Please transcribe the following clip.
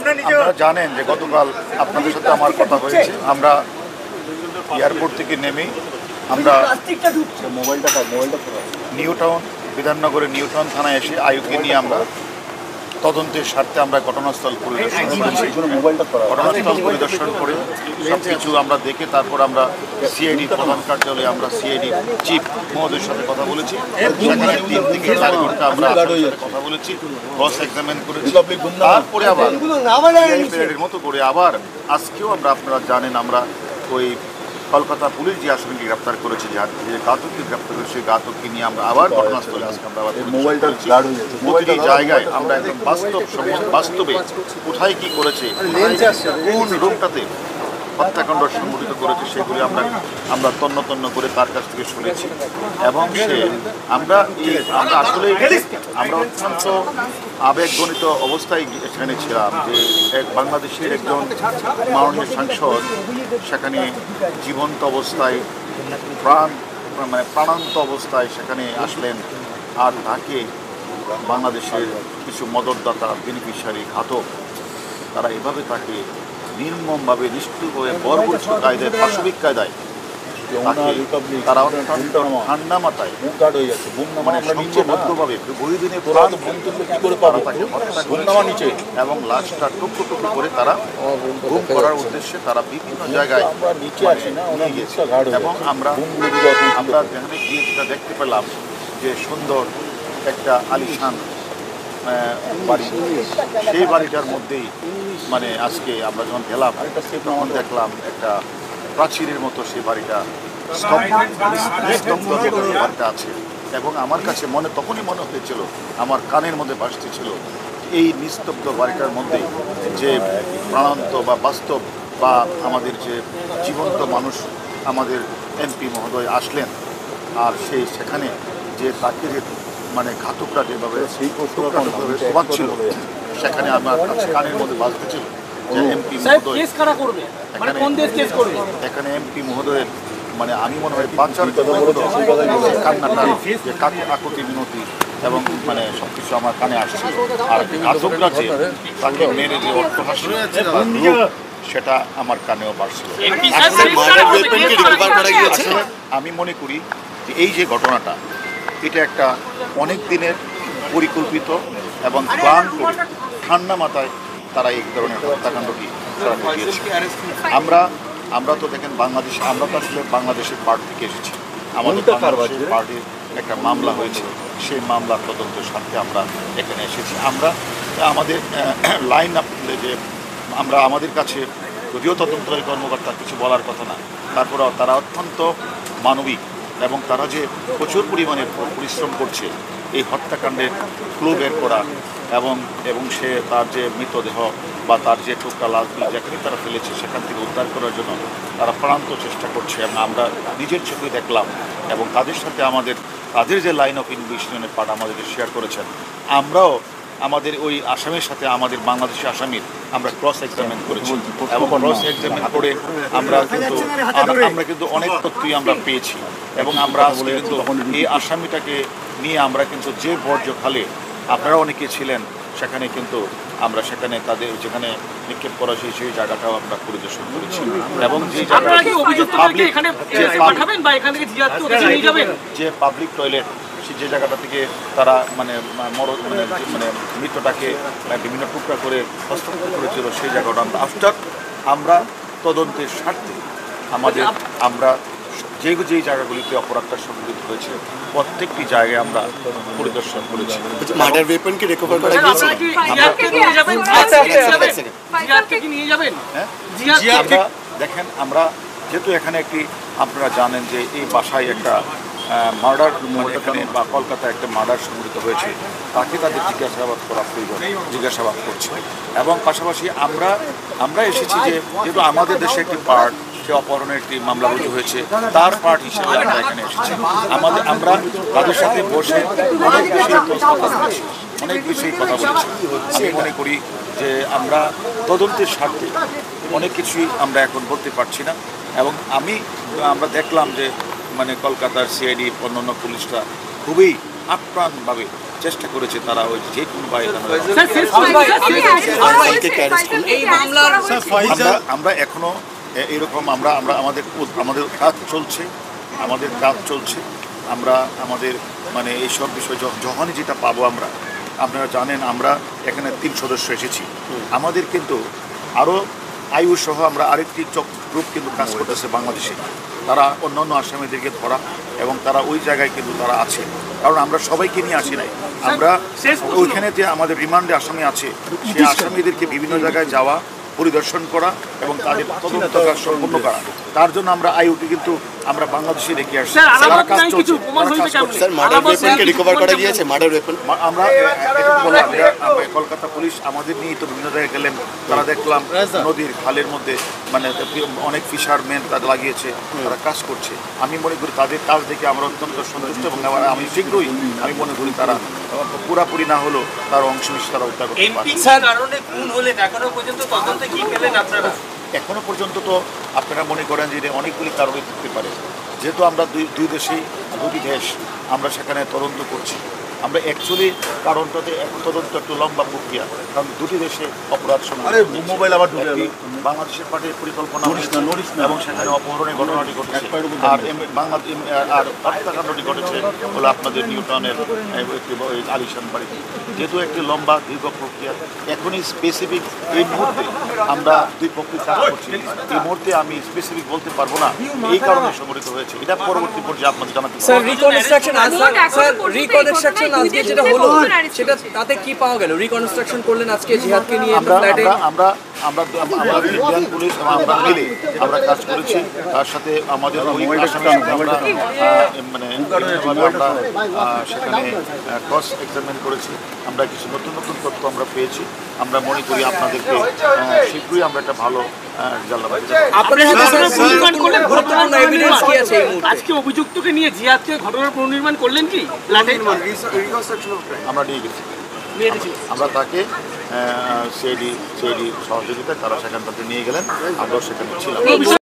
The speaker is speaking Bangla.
আপনারা জানেন যে গতকাল আপনাদের সাথে আমার কথা হয়েছে। আমরা এয়ারপোর্ট থেকে নেমে আমরা নিউ টাউন, বিধাননগরের নিউ টাউন থানায় এসে আয়ুকে নিয়ে আমরা তদন্তের স্বার্থে আমরা ঘটনাস্থল পরিদর্শন করে সব কিছু আমরা দেখে তারপর আমরা সিআইডি প্রধান কার্যালয়ে আমরা সিআইডি চিফ মহোদয়ের সাথে কথা বলেছি। সেখানে 3 থেকে 4 ঘন্টা আমরা কথা বলেছি, ক্রস এক্সামিন করেছি। তারপরে আবার সিআইডির মতো করে আবার আজকেও আমরা, আপনারা জানেন, আমরা ওই কলকাতা পুলিশ যে আসামিকে গ্রেপ্তার করেছে, যে ঘাতককে গ্রেপ্তার করেছে, সেই ঘাতককে নিয়ে আমরা আবার ঘটনাস্থলে আজকে আমরা আবার প্রতিটি জায়গায় আমরা একদম বাস্তবে কোথায় কি করেছে, কোন রূপটাতে হত্যাকাণ্ড সংঘটিত করেছে সেগুলি আমরা তন্ন করে তার কাছ থেকে শুনেছি। এবং আমরা আসলে আমরা অত্যন্ত আবেগজনিত অবস্থায় সেখানে ছিলাম যে বাংলাদেশের একজন মাননীয় সাংসদ সেখানে জীবন্ত অবস্থায় প্রাণান্ত অবস্থায় সেখানে আসলেন, আর তাকে বাংলাদেশের কিছু মদতদাতা, বেনিফিশিয়ারি, ঘাতক, তারা এভাবে তাকে নির্মমভাবে, নিষ্ঠুরভাবে, বর্বরোচিত কায়দায়, পাশবিক কায়দায় তারা ঠান্ডা মাথায় সংঘবদ্ধভাবে বহুদিনের এবং লাশটা টুকরো টুকরো করে তারা গুম করার উদ্দেশ্যে তারা বিভিন্ন জায়গায় নিয়ে গেছে। এবং আমরা যেখানে গিয়ে যেটা দেখতে পেলাম যে সুন্দর একটা আলিশান বাড়ি, সেই বাড়িটার মধ্যেই আজকে আমরা যখন গেলাম তখন দেখলাম একটা প্রাচীরের মতো সেই বাড়িটা বাড়িটা আছে। এবং আমার কাছে তখনই মনে হয়েছিল, আমার কানের মধ্যে ভাসতেছিল, এই নিস্তব্ধ বাড়িটার মধ্যে যে প্রাণান্ত বা বাস্তব বা আমাদের যে জীবন্ত মানুষ, আমাদের এমপি মহোদয় আসলেন, আর সেখানে যে তাকে যে ঘাতকরা যেভাবে ছিল, সেখানে আমার কানের মধ্যে বাজতেছিল যে এমপি মহোদয় এখানে এমপি মহোদয়ের আমি মনে হয় বাচ্চার কান্নাটা, যে আকুতি মিনতি এবং সবকিছু আমার কানে আসছে। আর ঘাতকরা যে তাকে মেরে যে অট্টহাসি সেটা আমার কানেও বাড়ছিল। আমি মনে করি যে এই যে ঘটনাটা, এটা একটা অনেক দিনের পরিকল্পিত এবং প্ল্যান করে ঠান্ডা মাথায় তারা এই ধরনের হত্যাকাণ্ডটি ঘটিয়েছে। আমরা তো দেখেন আমরা তো আসলে বাংলাদেশের পার্ট থেকে এসেছি। আমাদের বাংলাদেশের পার্টির একটা মামলা হয়েছে, সেই মামলার তদন্তের স্বার্থে আমরা এখানে এসেছি। আমরা আমাদের লাইন আপ যে আমাদের কাছে যদিও তদন্তকারী কর্মকর্তা কিছু বলার কথা না, তারপরেও তারা অত্যন্ত মানবিক এবং তারা যে প্রচুর পরিমাণে পরিশ্রম করছে এই হত্যাকাণ্ডের ক্লু বের করা এবং সে তার যে মৃতদেহ বা তার যে টুকরা লাশগুলি যেখানে তারা ফেলেছে সেখান থেকে উদ্ধার করার জন্য তারা প্রাণান্ত চেষ্টা করছে। এবং আমরা নিজের চোখে দেখলাম এবং তাদের সাথে তাদের যে লাইন অফ ইনভেস্টিগেশনের পার্ট আমাদেরকে শেয়ার করেছেন। আমরাও আমাদের ওই আসামির সাথে আমাদের বাংলাদেশি আসামির আমরা ক্রস এক্সামিন করেছি এবং ক্রস এক্সামিন করে আমরা কিন্তু অনেক তথ্যই আমরা পেয়েছি। এবং আমরা কিন্তু এই আসামিটাকে নিয়ে আমরা কিন্তু যে বর্জ্যখালে আপনারা অনেকে ছিলেন সেখানে কিন্তু আমরা সেখানে তাদের যেখানে নিক্ষেপ করা সেই জায়গাটাও আমরা পরিদর্শন করেছি। এবং যে পাবলিক টয়লেট, যে জায়গাটা থেকে তারা মৃতটাকে বিভিন্ন টুকরা করে হস্তক্ষেপ করেছিল, সেই জায়গাটা আমরা তদন্তের স্বার্থে আমরা যেই জায়গাগুলিতে অপরাধটা সংঘটিত হয়েছে প্রত্যেকটি জায়গায় আমরা পরিদর্শন করেছি। দেখেন, আমরা যেহেতু এখানে আপনারা জানেন যে এই বাসায় একটা মার্ডার এখানে বা কলকাতায় একটা মার্ডার সংঘটিত হয়েছে, তাকে তাদের জিজ্ঞাসাবাদ করছে। এবং পাশাপাশি আমরা এসেছি যে যেহেতু আমাদের দেশে একটি পার্ট, সে অপহরণের একটি মামলা রুজু হয়েছে, তার পার্ট হিসেবে আমরা এখানে এসেছি। আমরা তাদের সাথে বসে অনেক বিষয়ে কথা বলেছি। আমি মনে করি যে আমরা তদন্তের স্বার্থে অনেক কিছুই আমরা এখন বলতে পারছি না। এবং আমরা দেখলাম যে কলকাতার সিআইডি, অন্যান্য পুলিশরা খুবই আপ্রাণভাবে চেষ্টা করেছে তারা ওই যে কোনো বা আমরা এখনো এরকম আমরা আমাদের কাজ চলছে, আমরা আমাদের মানে এইসব বিষয় যখনই যেটা পাবো আপনারা জানেন আমরা এখানে 3 সদস্য এসেছি, আমাদের কিন্তু আরও আয়ু সহ আমরা আরেকটি গ্রুপ কিন্তু কাজ করতেছে বাংলাদেশে, তারা অন্যান্য আসামিদেরকে ধরা এবং তারা ওই জায়গায় কিন্তু তারা আছে, কারণ আমরা সবাইকে নিয়ে আসি নাই, আমরা ওইখানে যে আমাদের রিমান্ডে আসামি আছে সেই আসামিদেরকে বিভিন্ন জায়গায় যাওয়া, পরিদর্শন করা এবং তাদের তদন্ত কাজ সম্পন্ন করা, তার জন্য আমরা আইওটি কিন্তু আমরা বাংলাদেশে রেখে আসছি। আমরা কলকাতা পুলিশ আমাদের নিয়ে তো বিভিন্ন জায়গায় গেলেন, তারা দেখলাম নদীর খালের মধ্যে মানে অনেক ফিশারম্যান তারা লাগিয়েছে, তারা কাজ করছে। আমি মনে করি তাদের কাজ দেখে আমরা অত্যন্ত সন্তুষ্ট এবং আমি শীঘ্রই আমি মনে করি তারা পুরাপুরি না হলেও তার অংশবিশেষ তারা উদ্ধার করতে পারে। এখনো পর্যন্ত তো আপনারা মনে করেন যে অনেকগুলি কারণে থাকতে পারে, যেহেতু আমরা দুই দেশ আমরা সেখানে তদন্ত করছি, আমরা অ্যাকচুয়ালি কারণটাতে তদন্ত একটু লম্বা প্রক্রিয়া, কারণ দুটি দেশে অপরাধ মোবাইল আবার বাংলাদেশের পার্টির পরিকল্পনা এবং সেখানে অপহরণের ঘটনাটি ঘটেছে, আর আর হত্যাকাণ্ডটি ঘটেছে হলো আপনাদের নিউটাউনের আলিশান বাড়িতে, যেহেতু একটি লম্বা দীর্ঘ প্রক্রিয়া। এখনই স্পেসিফিক এই মুহূর্তে আমরা দুই পক্ষে কাজ করছি, এই মুহূর্তে আমি স্পেসিফিক বলতে পারবো না এই কারণে সংঘটিত হয়েছে, এটা পরবর্তী পর্যায়ে আপনাদের জানাতে আজকে যেটা হলো সেটা তাতে কি পাওয়া গেল? রিকনস্ট্রাকশন করলেন আজকে জিহাদকে নিয়ে ফ্ল্যাটে। আমরা ইন্ডিয়ান পুলিশ এবং আমরা মিলে আমরা কাজ করেছি, তার সাথে আমাদের ওই আমরা মানে আমরা সেখানে ক্রস এক্সামিন করেছি, আমরা কিছু নতুন তথ্য আমরা পেয়েছি, আমরা মনে করি আপনাদেরকে শীঘ্রই আমরা একটা ভালো আজকে অভিযুক্তকে নিয়ে জিহাদকে ঘটনার পুনর্নির্মাণ করলেন কি? আমরা নিয়ে গেছি, আমরা তাকে সিআইডি সহযোগিতায় তারা সেখান থেকে নিয়ে গেলেন, আমরাও সেখানে ছিলাম।